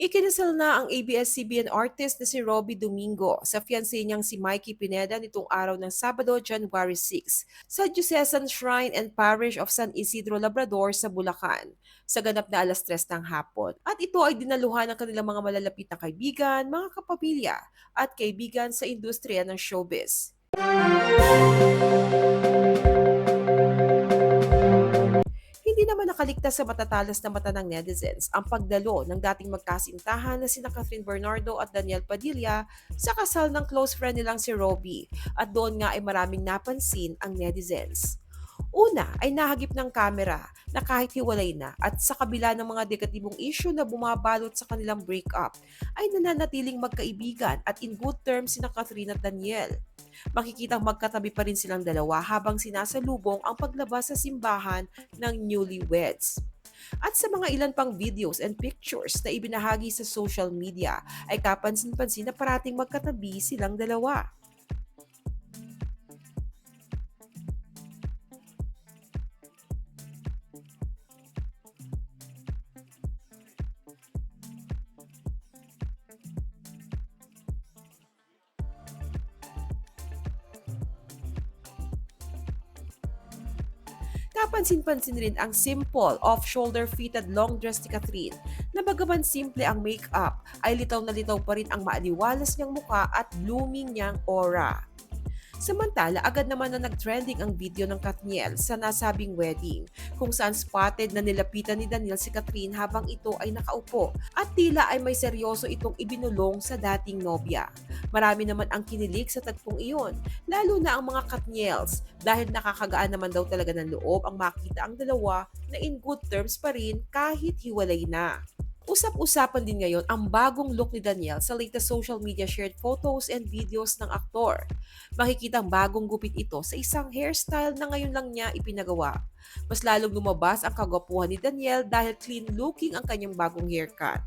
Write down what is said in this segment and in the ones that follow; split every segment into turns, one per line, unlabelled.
Ikinasal na ang ABS-CBN artist na si Robbie Domingo sa fiancé niyang si Mikey Pineda nitong araw ng Sabado, January 6, sa Diocesan Shrine and Parish of San Isidro Labrador sa Bulacan, sa ganap na alas 3 ng hapon. At ito ay dinaluhan ng kanilang mga malalapit na kaibigan, mga kapamilya, at kaibigan sa industriya ng showbiz. Hindi naman nakaligtas sa matatalas na mata ng netizens ang pagdalo ng dating magkasintahan na sina Catherine Bernardo at Daniel Padilla sa kasal ng close friend nilang si Robbie, at doon nga ay maraming napansin ang netizens. Una ay nahagip ng kamera na kahit hiwalay na at sa kabila ng mga negatibong issue na bumabalot sa kanilang breakup, ay nananatiling magkaibigan at in good terms sina Catherine at Daniel. Makikitang magkatabi pa rin silang dalawa habang sinasalubong ang paglabas sa simbahan ng newlyweds. At sa mga ilan pang videos and pictures na ibinahagi sa social media ay kapansin-pansin na parating magkatabi silang dalawa. Kapansin-pansin rin ang simple, off-shoulder fitted long dress ni Catherine na bagaman simple ang makeup ay litaw na litaw pa rin ang maaliwalas niyang mukha at blooming niyang aura. Samantala, agad naman na nag-trending ang video ng Katniel sa nasabing wedding, kung saan spotted na nilapitan ni Daniel si Catherine habang ito ay nakaupo at tila ay may seryoso itong ibinulong sa dating nobya. Marami naman ang kinilig sa tagpong iyon, lalo na ang mga Katniels dahil nakakagaan naman daw talaga ng loob ang makita ang dalawa na in good terms pa rin kahit hiwalay na. Usap-usapan din ngayon ang bagong look ni Daniel sa latest social media shared photos and videos ng aktor. Makikitang bagong gupit ito sa isang hairstyle na ngayon lang niya ipinagawa. Mas lalong lumabas ang kagwapuhan ni Daniel dahil clean looking ang kanyang bagong haircut.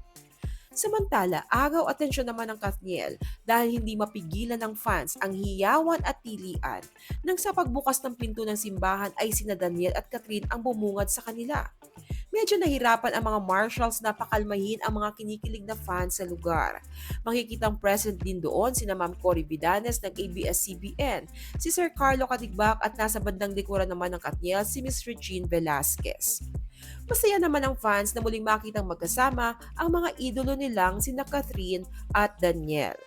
Samantala, agaw atensyon naman ng Kathniel dahil hindi mapigilan ng fans ang hiyawan at tilian nang sa pagbukas ng pinto ng simbahan ay sina Daniel at Catherine ang bumungad sa kanila. Medyo nahirapan ang mga marshals na pakalmahin ang mga kinikilig na fans sa lugar. Makikitang present din doon sina Ma'am Cory Vidanes ng ABS-CBN, si Sir Carlo Katigbak at nasa bandang likuran naman ng Katniel si Miss Regine Velasquez. Masaya naman ang fans na muling makitang magkasama ang mga idolo nilang sina Catherine at Daniel.